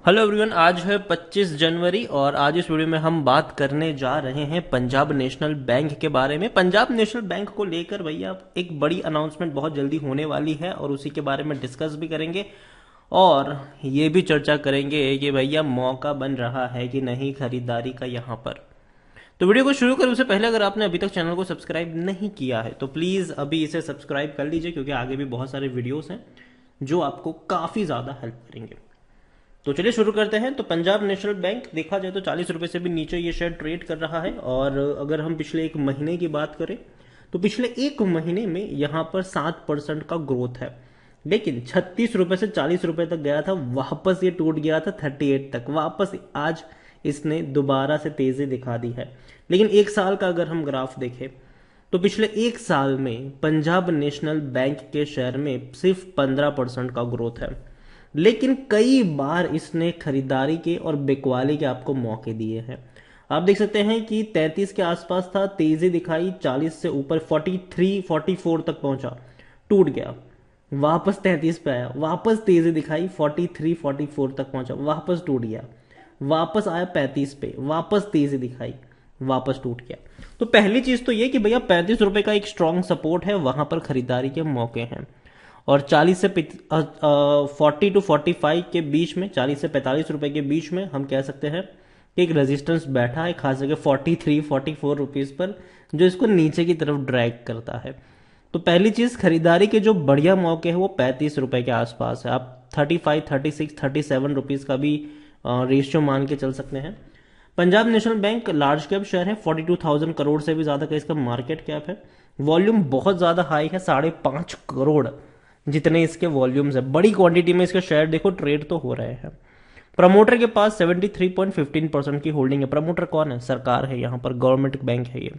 Hello everyone, आज है 25 जनवरी और आज इस वीडियो में हम बात करने जा रहे हैं पंजाब नेशनल बैंक के बारे में। पंजाब नेशनल बैंक को लेकर भैया एक बड़ी अनाउंसमेंट बहुत जल्दी होने वाली है और उसी के बारे में डिस्कस भी करेंगे और ये भी चर्चा करेंगे कि भैया मौका बन रहा है कि नहीं खरीदारी का यहाँ पर। तो वीडियो को शुरू करें उससे पहले अगर आपने अभी तक चैनल को सब्सक्राइब नहीं किया है तो प्लीज़ अभी इसे सब्सक्राइब कर लीजिए, क्योंकि आगे भी बहुत सारे वीडियोस हैं जो आपको काफ़ी ज़्यादा हेल्प करेंगे। तो चलिए शुरू करते हैं। तो पंजाब नेशनल बैंक देखा जाए तो 40 रुपए से भी नीचे ये शेयर ट्रेड कर रहा है। और अगर हम पिछले एक महीने की बात करें तो पिछले एक महीने में यहाँ पर 7% का ग्रोथ है, लेकिन 36 रुपए से 40 रुपए तक गया था, वापस ये टूट गया था 38 तक, वापस आज इसने दोबारा से तेजी दिखा दी है। लेकिन एक साल का अगर हम ग्राफ देखें तो पिछले एक साल में पंजाब नेशनल बैंक के शेयर में सिर्फ 15% का ग्रोथ है, लेकिन कई बार इसने खरीदारी के और बिकवाली के आपको मौके दिए हैं। आप देख सकते हैं कि 33 के आसपास था, तेजी दिखाई, 40 से ऊपर 43 44 तक पहुंचा, टूट गया, वापस 33 पे आया, वापस तेजी दिखाई, 43 44 तक पहुंचा, वापस टूट गया, वापस आया 35 पे, वापस तेजी दिखाई, वापस टूट गया। तो पहली चीज तो ये कि भैया 35 रुपए का एक स्ट्रॉन्ग सपोर्ट है, वहां पर खरीदारी के मौके हैं। और 40 से 40 टू 45 के बीच में, 40 से 45 रुपए के बीच में हम कह सकते हैं कि एक रेजिस्टेंस बैठा है खास करके 43 44 रुपीज पर, जो इसको नीचे की तरफ ड्रैग करता है। तो पहली चीज खरीदारी के जो बढ़िया मौके हैं वो 35 रुपए के आसपास है। आप 35 36 37 रुपीज का भी रेशियो मान के चल सकते हैं। Punjab national bank large cap share है, 42,000 करोड़ से भी ज्यादा का इसका मार्केट कैप है। वॉल्यूम बहुत ज्यादा हाई है, 5.5 करोड़ जितने इसके वॉल्यूम्स है। बड़ी क्वांटिटी में इसके शेयर देखो ट्रेड तो हो रहे हैं। प्रमोटर के पास 73.15% की होल्डिंग है। प्रमोटर कौन है? सरकार है, यहाँ पर गवर्नमेंट बैंक है ये।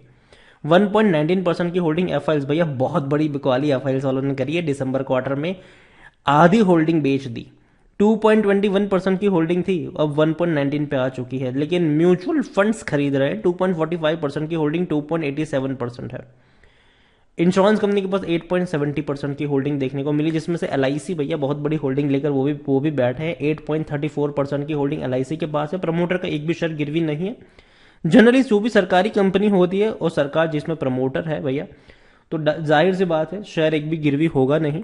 1.19% की होल्डिंग एफआईएल्स, भैया बहुत बड़ी बिकवाली एफआईएल्स वालों ने करी है। दिसंबर क्वार्टर में आधी होल्डिंग बेच दी। 2.21% की होल्डिंग थी, अब 1.19 पे आ चुकी है। लेकिन म्यूचुअल फंड्स खरीद रहे हैं, 2.45% की होल्डिंग 2.87% है। इंश्योरेंस कंपनी के पास 8.70% की होल्डिंग देखने को मिली, जिसमें से एलआईसी भैया बहुत बड़ी होल्डिंग लेकर वो भी बैठे हैं। 8.34% की होल्डिंग एलआईसी के पास है। प्रमोटर का एक भी शेयर गिरवी नहीं है। जनरली जो भी सरकारी कंपनी होती है और सरकार जिसमें प्रमोटर है भैया, तो जाहिर सी बात है शेयर एक भी गिरवी होगा नहीं।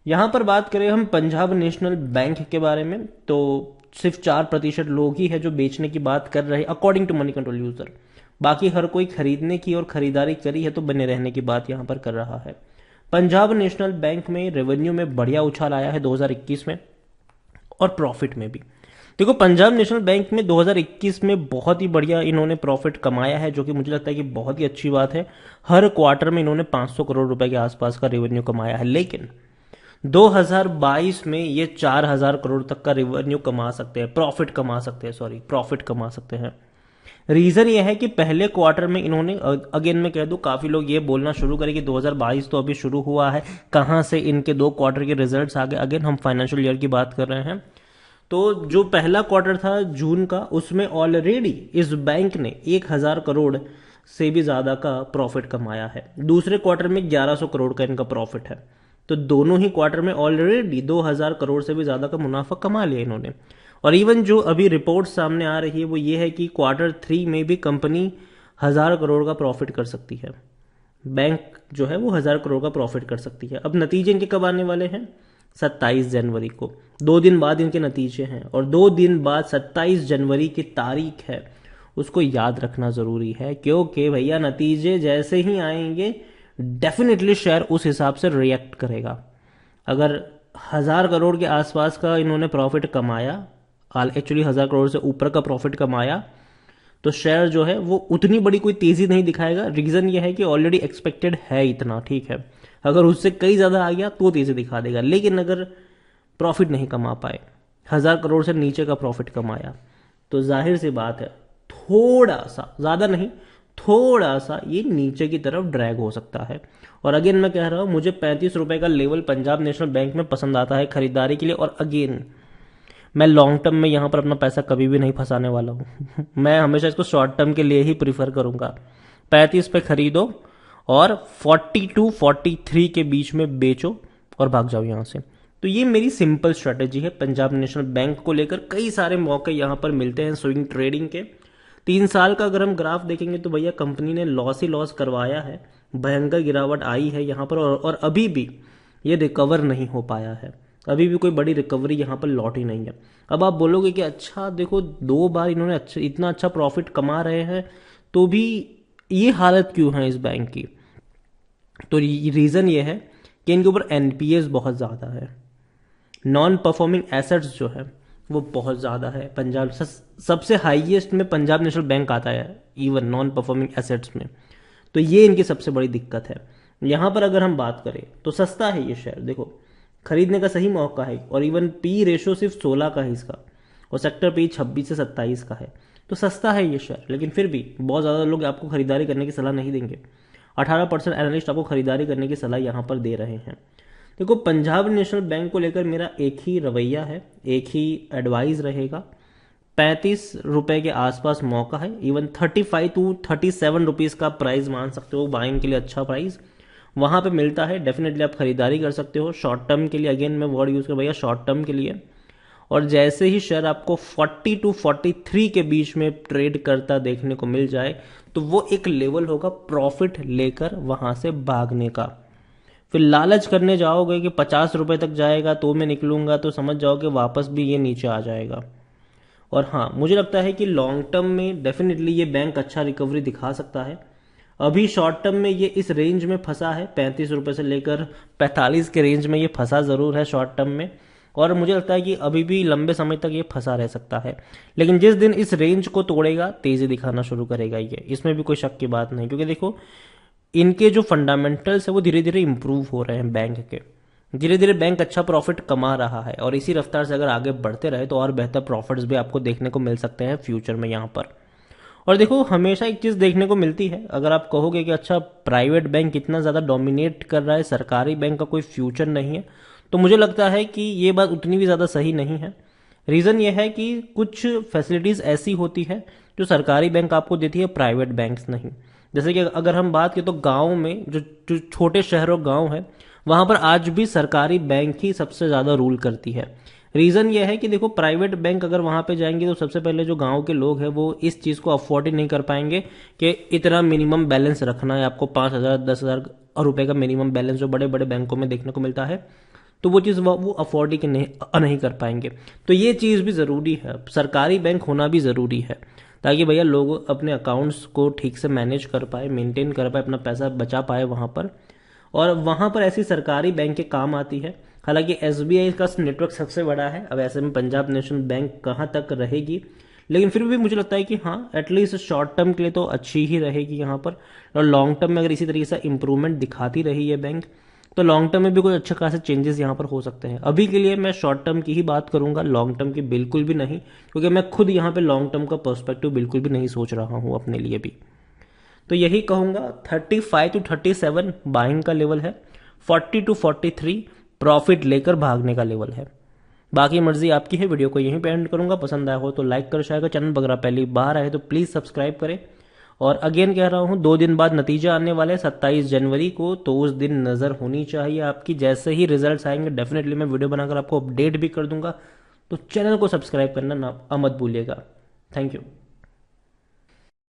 यहां पर बात करें हम पंजाब नेशनल बैंक के बारे में तो सिर्फ 4% लोग ही है जो बेचने की बात कर रहे हैं according to Moneycontrol user. बाकी हर कोई खरीदने की और खरीदारी करी है तो बने रहने की बात यहां पर कर रहा है। पंजाब नेशनल बैंक में रेवेन्यू में बढ़िया उछाल आया है 2021 में और प्रॉफिट में भी। देखो पंजाब नेशनल बैंक में 2021 में बहुत ही बढ़िया इन्होंने प्रॉफिट कमाया है, जो कि मुझे लगता है कि बहुत ही अच्छी बात है। हर क्वार्टर में इन्होंने 500 करोड़ रुपए के आसपास का रेवेन्यू कमाया है। लेकिन 2022 में ये 4,000 करोड़ तक का रेवेन्यू कमा सकते हैं, प्रॉफिट कमा सकते हैं। रीजन ये है कि पहले क्वार्टर में इन्होंने, अगेन मैं कह दूं, काफी लोग ये बोलना शुरू करें कि 2022 तो अभी शुरू हुआ है, कहां से इनके 2 क्वार्टर के रिजल्ट्स आ गए। अगेन हम फाइनेंशियल ईयर की बात कर रहे हैं। तो जो पहला क्वार्टर था जून का, उसमें ऑलरेडी इस बैंक ने 1,000 करोड़ से भी ज्यादा का प्रॉफिट कमाया है। दूसरे क्वार्टर में 1,100 करोड़ का इनका प्रॉफिट है। तो दोनों ही क्वार्टर में ऑलरेडी 2,000 करोड़ से भी ज्यादा का मुनाफा कमा लिया इन्होंने। और इवन जो अभी रिपोर्ट सामने आ रही है वो ये है कि क्वार्टर 3 में भी कंपनी 1,000 करोड़ का प्रॉफिट कर सकती है। बैंक जो है वो 1,000 करोड़ का प्रॉफिट कर सकती है। अब नतीजे इनके कब आने वाले हैं? 27 जनवरी को, 2 दिन बाद इनके नतीजे हैं। और 2 दिन बाद 27 जनवरी की तारीख है, उसको याद रखना जरूरी है, क्योंकि भैया नतीजे जैसे ही आएंगे डेफिनेटली शेयर उस हिसाब से रिएक्ट करेगा। अगर 1,000 करोड़ के आसपास का इन्होंने प्रॉफिट कमाया, एक्चुअली 1,000 करोड़ से ऊपर का प्रॉफिट कमाया, तो शेयर जो है वो उतनी बड़ी कोई तेजी नहीं दिखाएगा। रीजन ये है कि ऑलरेडी एक्सपेक्टेड है इतना, ठीक है। अगर उससे कई ज्यादा आ गया तो तेजी दिखा देगा। लेकिन अगर प्रॉफिट नहीं कमा पाए, 1,000 करोड़ से नीचे का प्रॉफिट कमाया, तो जाहिर सी बात है थोड़ा सा, ज्यादा नहीं, थोड़ा सा ये नीचे की तरफ ड्रैग हो सकता है। और अगेन मैं कह रहा हूं, मुझे 35 रुपए का लेवल पंजाब नेशनल बैंक में पसंद आता है खरीदारी के लिए। और अगेन मैं लॉन्ग टर्म में यहां पर अपना पैसा कभी भी नहीं फंसाने वाला हूं मैं हमेशा इसको शॉर्ट टर्म के लिए ही प्रीफर करूंगा। 35 पे खरीदो और 42 43 के बीच में बेचो और भाग जाओ यहां से। तो ये मेरी सिंपल स्ट्रेटेजी है पंजाब नेशनल बैंक को लेकर। कई सारे मौके यहाँ पर मिलते हैं स्विंग ट्रेडिंग के। 3 साल का अगर हम ग्राफ देखेंगे तो भैया कंपनी ने लॉस ही लॉस करवाया है, भयंकर गिरावट आई है यहाँ पर, और अभी भी ये रिकवर नहीं हो पाया है। अभी भी कोई बड़ी रिकवरी यहाँ पर लौटी नहीं है। अब आप बोलोगे कि अच्छा देखो 2 बार इन्होंने इतना अच्छा प्रॉफिट कमा रहे हैं तो भी ये हालत क्यों है इस बैंक की। तो रीज़न ये है कि इनके ऊपर एनपीएस बहुत ज़्यादा है, नॉन परफॉर्मिंग एसेट्स जो है वो बहुत ज़्यादा है। पंजाब सबसे हाईएस्ट में पंजाब नेशनल बैंक आता है इवन नॉन परफॉर्मिंग एसेट्स में। तो ये इनकी सबसे बड़ी दिक्कत है। यहाँ पर अगर हम बात करें तो सस्ता है ये शेयर, देखो खरीदने का सही मौका है, और इवन पी रेशो सिर्फ 16 का है इसका, और सेक्टर पी 26 से 27 का है। तो सस्ता है ये शेयर, लेकिन फिर भी बहुत ज़्यादा लोग आपको खरीदारी करने की सलाह नहीं देंगे। 18% एनालिस्ट आपको खरीदारी करने की सलाह यहाँ पर दे रहे हैं। देखो पंजाब नेशनल बैंक को लेकर मेरा एक ही रवैया है, एक ही एडवाइस रहेगा। 35 रुपए के आसपास मौका है, इवन 35 टू 37 रुपीज़ का प्राइस मान सकते हो बाइंग के लिए, अच्छा प्राइस वहाँ पे मिलता है। डेफिनेटली आप खरीदारी कर सकते हो शॉर्ट टर्म के लिए, अगेन मैं वर्ड यूज़ कर भैया शॉर्ट टर्म के लिए। और जैसे ही शेयर आपको 40 टू 43 के बीच में ट्रेड करता देखने को मिल जाए तो वो एक लेवल होगा प्रॉफिट लेकर वहाँ से भागने का। फिर लालच करने जाओगे कि 50 रुपए तक जाएगा तो मैं निकलूंगा, तो समझ जाओ कि वापस भी ये नीचे आ जाएगा। और हाँ, मुझे लगता है कि लॉन्ग टर्म में डेफिनेटली ये बैंक अच्छा रिकवरी दिखा सकता है। अभी शॉर्ट टर्म में ये इस रेंज में फंसा है, 35 रुपए से लेकर 45 के रेंज में ये फंसा ज़रूर है शॉर्ट टर्म में, और मुझे लगता है कि अभी भी लंबे समय तक ये फंसा रह सकता है। लेकिन जिस दिन इस रेंज को तोड़ेगा तेज़ी दिखाना शुरू करेगा ये, इसमें भी कोई शक की बात नहीं। क्योंकि देखो इनके जो फंडामेंटल्स है वो धीरे धीरे इंप्रूव हो रहे हैं बैंक के, धीरे धीरे बैंक अच्छा प्रॉफिट कमा रहा है, और इसी रफ्तार से अगर आगे बढ़ते रहे तो और बेहतर प्रॉफिट्स भी आपको देखने को मिल सकते हैं फ्यूचर में यहाँ पर। और देखो हमेशा एक चीज़ देखने को मिलती है, अगर आप कहोगे कि अच्छा प्राइवेट बैंक इतना ज़्यादा डोमिनेट कर रहा है, सरकारी बैंक का कोई फ्यूचर नहीं है, तो मुझे लगता है कि ये बात उतनी भी ज़्यादा सही नहीं है। रीज़न ये है कि कुछ फैसिलिटीज़ ऐसी होती है जो सरकारी बैंक आपको देती है, प्राइवेट बैंक्स नहीं। जैसे कि अगर हम बात करें तो गाँव में जो छोटे शहरों गाँव है वहाँ पर आज भी सरकारी बैंक ही सबसे ज़्यादा रूल करती है। रीज़न ये है कि देखो प्राइवेट बैंक अगर वहाँ पे जाएंगे तो सबसे पहले जो गांव के लोग हैं वो इस चीज़ को अफोर्ड ही नहीं कर पाएंगे कि इतना मिनिमम बैलेंस रखना है आपको, 5,000 10,000 रुपए का मिनिमम बैलेंस जो बड़े बड़े बैंकों में देखने को मिलता है, तो वो चीज़ वो अफोर्ड ही नहीं कर पाएंगे। तो ये चीज़ भी ज़रूरी है, सरकारी बैंक होना भी ज़रूरी है, ताकि भैया लोग अपने अकाउंट्स को ठीक से मैनेज कर पाए, मेंटेन कर पाए, अपना पैसा बचा पाए वहाँ पर। और वहाँ पर ऐसी सरकारी बैंक के काम आती है। हालांकि एसबीआई का नेटवर्क सबसे बड़ा है, अब ऐसे में पंजाब नेशनल बैंक कहाँ तक रहेगी, लेकिन फिर भी मुझे लगता है कि हाँ एटलीस्ट शॉर्ट टर्म के लिए तो अच्छी ही रहेगी यहाँ पर। और लॉन्ग टर्म में अगर इसी तरीके से इंप्रूवमेंट दिखाती रही है बैंक, तो लॉन्ग टर्म में भी कुछ अच्छे खासे चेंजेस यहाँ पर हो सकते हैं। अभी के लिए मैं शॉर्ट टर्म की ही बात करूंगा, लॉन्ग टर्म की बिल्कुल भी नहीं, क्योंकि मैं खुद यहाँ पे लॉन्ग टर्म का पर्सपेक्टिव बिल्कुल भी नहीं सोच रहा हूँ अपने लिए भी। तो यही कहूँगा 35 टू 37 बाइंग का लेवल है, 40 टू 43 प्रॉफिट लेकर भागने का लेवल है। बाकी मर्जी आपकी है। वीडियो को यहीं पे एंड करूंगा, पसंद आया हो तो लाइक कर, शेयर कर, चैनल वगैरह पहली बार आए तो प्लीज़ सब्सक्राइब करें। और अगेन कह रहा हूँ 2 दिन बाद नतीजा आने वाले 27 जनवरी को, तो उस दिन नज़र होनी चाहिए आपकी। जैसे ही रिजल्ट्स आएंगे डेफिनेटली मैं वीडियो बनाकर आपको अपडेट भी कर दूंगा, तो चैनल को सब्सक्राइब करना ना मत भूलिएगा। Thank you.